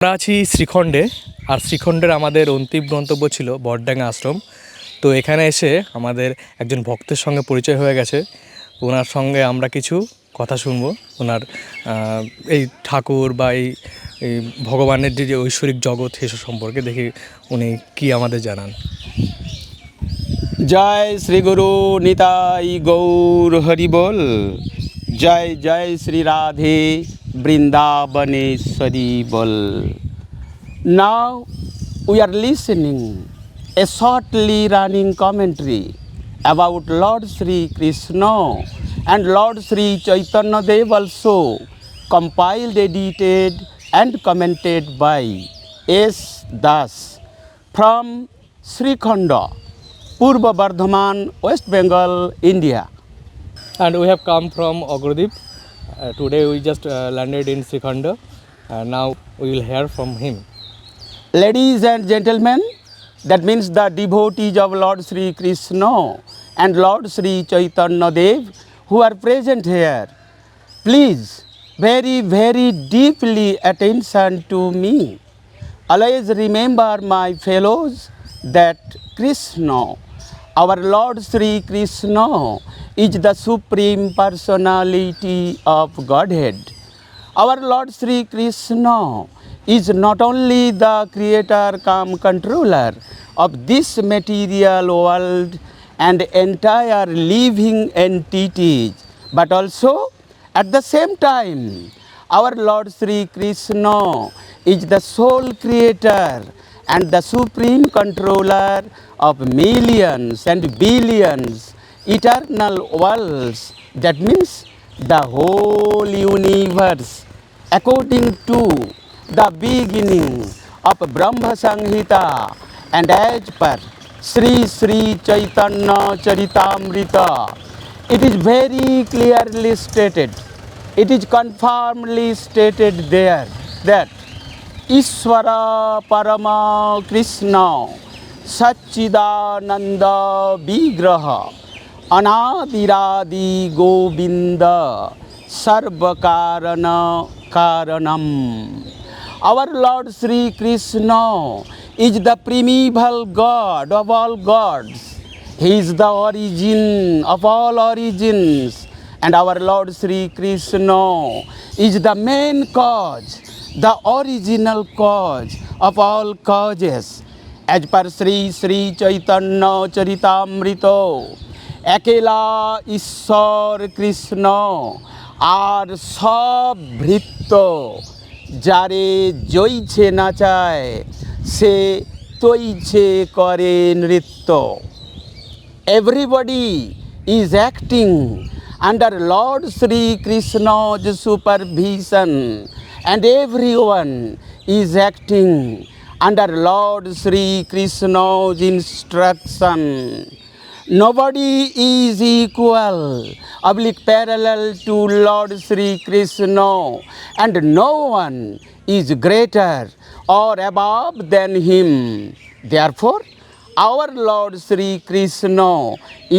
আমরা আছি শ্রীখণ্ডে। আর শ্রীখণ্ডের আমাদের অন্তিম গন্তব্য ছিল বটডাঙ্গা আশ্রম। তো এখানে এসে আমাদের একজন ভক্তের সঙ্গে পরিচয় হয়ে গেছে। ওনার সঙ্গে আমরা কিছু কথা শুনবো ওনার এই ঠাকুর বা এই ভগবানের যে ঐশ্বরিক জগৎ সেসব সম্পর্কে। দেখি উনি কি আমাদের জানান। जय श्री गुरु निताई गौर हरि बोल। जय जय श्री राधे वृंदावनेश्वरी बोल। Now we are listening a shortly running commentary about Lord Sri Krishna and Lord Sri Chaitanya Dev, also compiled, edited and commented by S. Das from Sri Khanda, Purba Bardhaman, West Bengal, India. And we have come from Agrodip. Today we just landed in Srikhanda. Now we will hear from him. Ladies and gentlemen, that means the devotees of Lord Sri Krishna and Lord Sri Chaitanya Dev who are present here, please very, very deeply attention to me. Always remember, my fellows, that Krishna, our Lord Sri Krishna, is the Supreme Personality of Godhead. Our Lord Sri Krishna is not only the creator cum controller of this material world and entire living entities, but also at the same time our Lord Sri Krishna is the sole creator and the supreme controller of millions and billions eternal worlds. That means the whole universe, according to the beginning of Brahma Samhita and as per Sri Sri Chaitanya Charitamrita. It is very clearly stated, it is confirmedly stated there that Ishvara Parama Krishna Satchidananda Vigraha Anadiradi Govinda Sarvakarana Karanam. Our Lord Sri Krishna is the primeval God of all gods. He is the origin of all origins, and our Lord Sri Krishna is the main cause, the original cause of all causes. As per Sri Sri Chaitanya Charitamrita, একেলা ঈশ্বর কৃষ্ণ আর সব ভৃত্য, যারে জইছে নাচায় সে তৈছে করে নৃত্য. Everybody is acting under Lord Sri Krishna's supervision, and everyone is acting under Lord Sri Krishna's instruction. Nobody is equal, oblique parallel to Lord Sri Krishna, and no one is greater or above than him. Therefore, our Lord Sri Krishna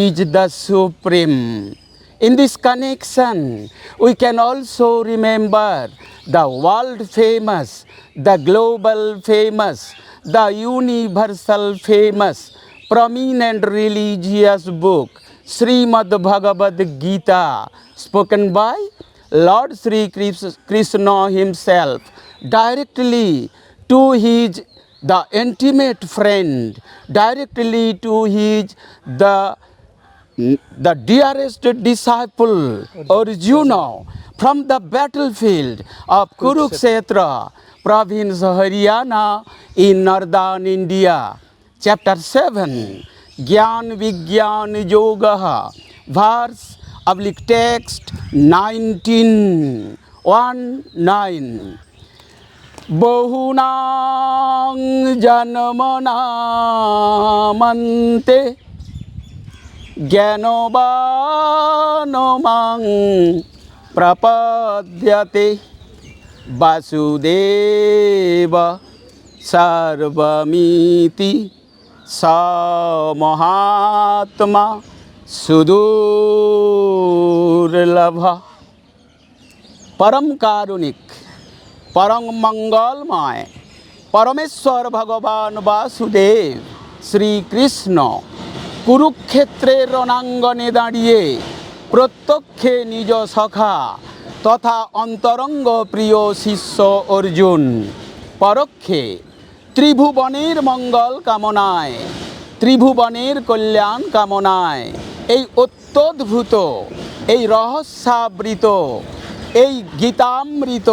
is the supreme. In this connection, we can also remember the world famous, the global famous, the universal famous, prominent religious book, Srimad Bhagavad Gita, spoken by Lord Sri Krishna himself, directly to his the intimate friend, directly to his the dearest disciple Arjuna, from the battlefield of Kurukshetra, province Haryana in northern India. Chapter 7, Gyan Vigyan Yoga, verse oblique text 19:19. Bahunang janmanamante Gyanobanamang prapadyate Vasudeva Sarvamiti Samahatma Sudurlabha. परम कारुणिक परम मंगलमय परमेश्वर भगवान वासुदेव श्री कृष्ण कुरुक्षेत्रेर रणांगने दाड़िए प्रत्यक्षे निज सखा तथा अंतरंग प्रिय शिष्य अर्जुन परोक्षे त्रिभुवनेर मंगल कामनाय त्रिभुवनेर कल्याण कामनाय এই অত্যদ্ভুত এই রহস্যাবৃত এই গীতামৃত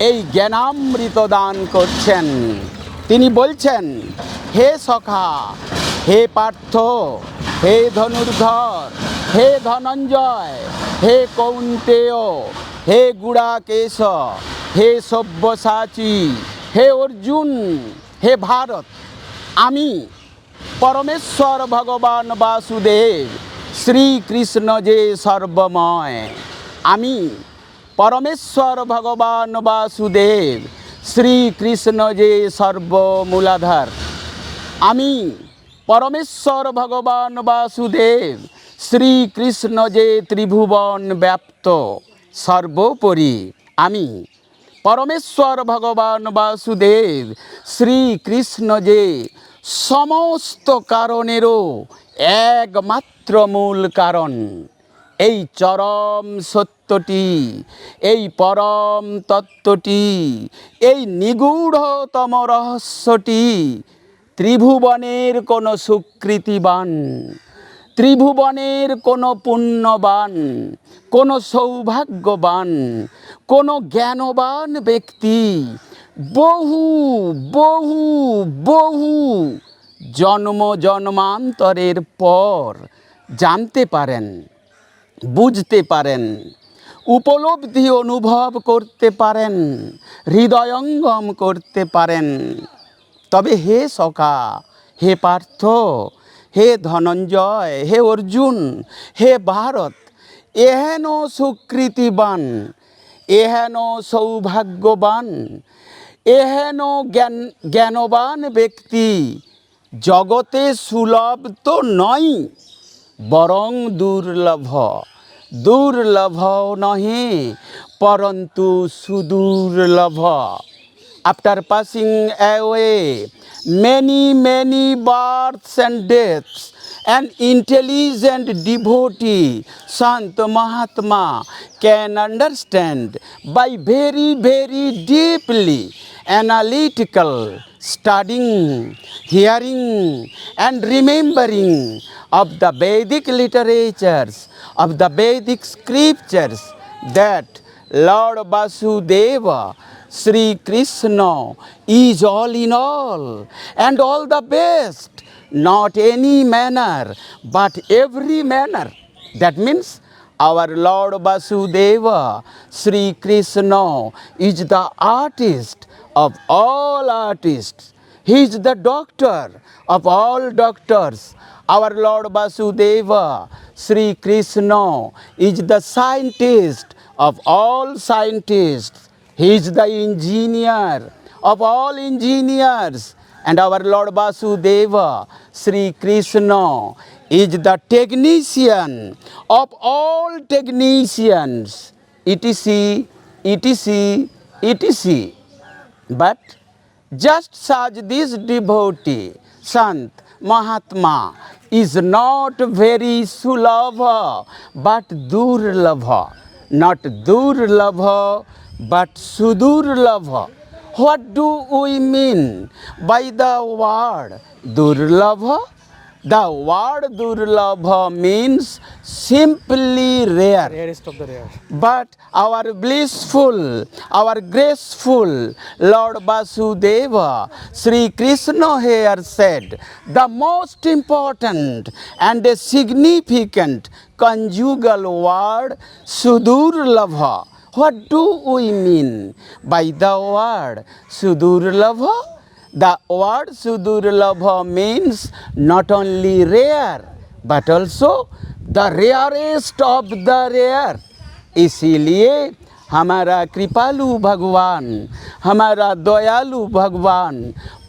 এই জ্ঞানামৃত দান করছেন। তিনি বলছেন, হে সখা, হে পার্থ, হে ধনুর্ধর, হে ধনঞ্জয়, হে কৌন্তেয়, হে গুড়াকেশ, হে সব্যসাচী, হে অর্জুন, হে ভারত, আমি परमेश्वर भगवान वासुदेव श्री कृष्ण जे सर्वमय आमी परमेश्वर भगवान वासुदेव श्री कृष्ण जे सर्वमूलाधार आमी परमेश्वर भगवान वासुदेव श्री कृष्ण जे त्रिभुवन व्याप्त सर्वोपरि आमी परमेश्वर भगवान वासुदेव श्री कृष्ण जे समस्त कारणेरो एकमात्र मूल कारण এই চরম সত্যটি এই পরম তত্ত্বটি এই নিগূঢ়তম রহস্যটি ত্রিভুবনের কোনো সুকৃতিবান ত্রিভুবনের কোনো পুণ্যবান কোনো সৌভাগ্যবান কোনো জ্ঞানবান ব্যক্তি বহু বহু বহু জন্ম জন্মান্তরের পর জানতে পারেন বুঝতে পারেন উপলব্ধি অনুভব করতে পারেন হৃদয়ঙ্গম করতে পারেন। তবে হে সখা, হে পার্থ, হে ধনঞ্জয়, হে অর্জুন, হে ভারত, এহেন সুকৃতিবান এহেন সৌভাগ্যবান এহেন জ্ঞানবান ব্যক্তি জগতে সুলভ তো নয় বরং দুর্লভ দুর্লভ নহে পরন্তু সুদুর্লভ। After passing away many births and deaths, an intelligent devotee, Sant Mahatma, can understand by very deeply analytical studying, hearing and remembering of the Vedic literatures, of the Vedic scriptures, that Lord Vasudeva, Sri Krishna is all in all and all the best, not any manner but every manner. That means our Lord Vasudeva, Sri Krishna is the artist of all artists. He is the doctor of all doctors. Our Lord Vasudeva, Sri Krishna is the scientist of all scientists. He is the engineer of all engineers. And our Lord Vasudeva, Sri Krishna is the technician of all technicians. etc. etc. etc. But just as this devotee, Sant Mahatma, is not very sulabha but durlabha, not durlabha but sudurlabha. What do we mean by the word durlabha? The word durlabha means simply rare. Rarest of the rare. But our blissful, our graceful Lord Vasudeva, Sri Krishna here said, the most important and a significant conjugal word, Sudurlabha. What do we mean by the word Sudurlabha? The word Sudurlabha means not only rare, but also the rarest of the rare. इसीलिए हमारा कृपालु भगवान, हमारा दयालु भगवान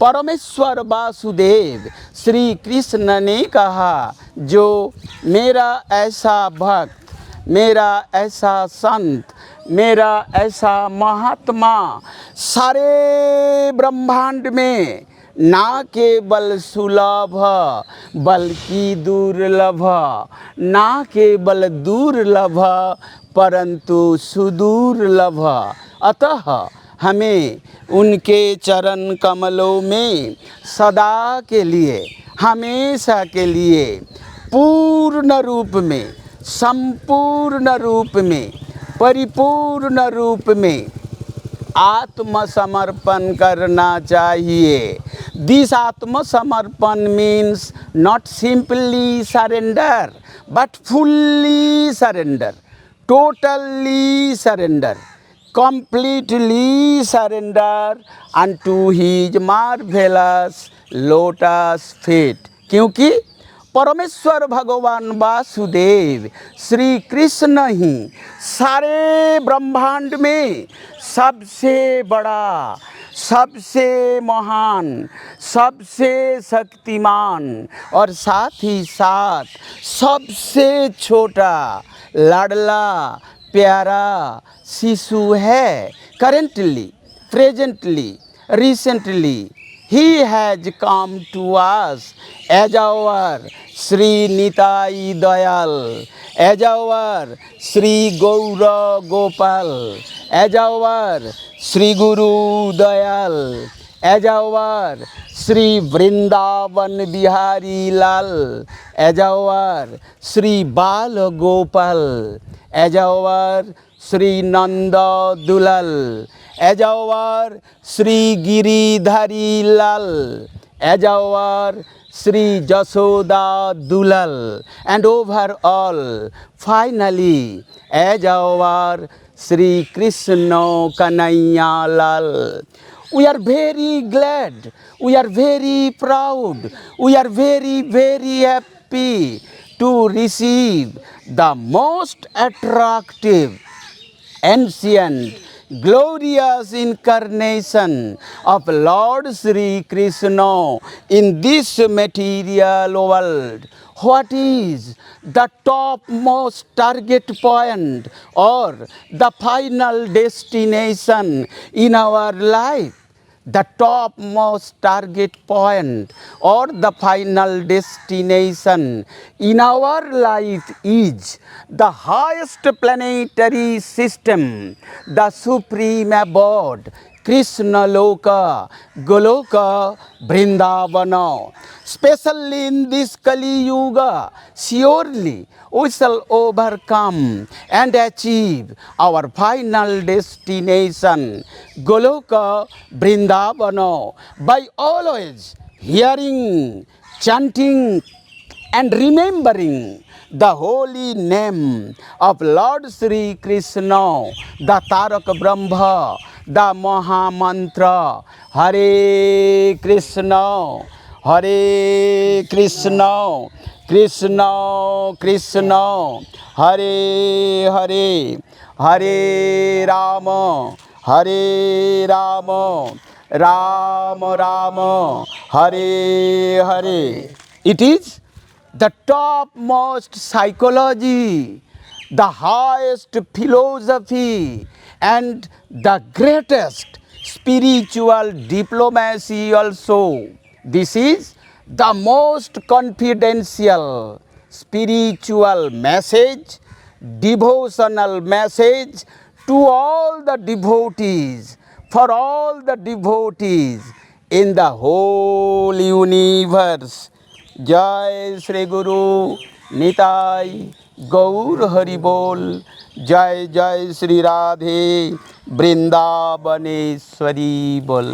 परमेश्वर वासुदेव श्री कृष्ण ने कहा, जो मेरा ऐसा भक्त, मेरा ऐसा संत, मेरा ऐसा महात्मा सारे ब्रह्मांड में ना केवल सुलभ बल्कि दुर्लभ, ना केवल दुर्लभ परंतु सुदुर्लभ। अतः हमें उनके चरण कमलों में सदा के लिए, हमेशा के लिए पूर्ण रूप में, संपूर्ण रूप में, परिपूर्ण रूप में आत्मसमर्पण करना चाहिए। दिस आत्मसमर्पण means not simply surrender but fully surrender, totally surrender, completely surrender unto his marvelous lotus feet। क्योंकि परमेश्वर भगवान वासुदेव श्री कृष्ण ही सारे ब्रह्मांड में सबसे बड़ा, सबसे महान, सबसे शक्तिमान और साथ ही साथ सबसे छोटा, लाडला, प्यारा शिशु है। Currently, presently, recently he has come to us as our Sri Nitai Dayal, as our Sri Gaura Gopal, as our Sri Guru Dayal, as our Sri Vrindavan Bihari Lal, as our Sri Bal Gopal, as our Sri Nanda Dulal, as our Sri Giridhari Lal, as our Sri Jasoda Dulal, and overall, finally, as our Sri Krishna Kanaiya Lal. We are very glad, we are very proud, we are very, very happy to receive the most attractive, ancient, glorious incarnation of Lord Sri Krishna in this material world. What is the topmost target point or the final destination in our life? The topmost target point or the final destination in our life is the highest planetary system, the supreme abode, Krishna Loka, Goloka, Vrindavana. Especially in this Kali Yuga, surely we shall overcome and achieve our final destination, Goloka, Vrindavana, by always hearing, chanting and remembering the holy name of Lord Sri Krishna, the Tarak Brahma, the Maha Mantra, Hare Krishna, Hare Krishna, Krishna Krishna, Hare Hare, Hare Rama, Hare Rama, Rama Rama, Hare Hare. It is the topmost psychology, the highest philosophy, and the greatest spiritual diplomacy also. This is the most confidential spiritual message, devotional message to all the devotees, for all the devotees in the whole universe. जय श्री गुरु निताई गौर हरि बोल। जय जय श्री राधे वृंदावनेश्वरी बोल।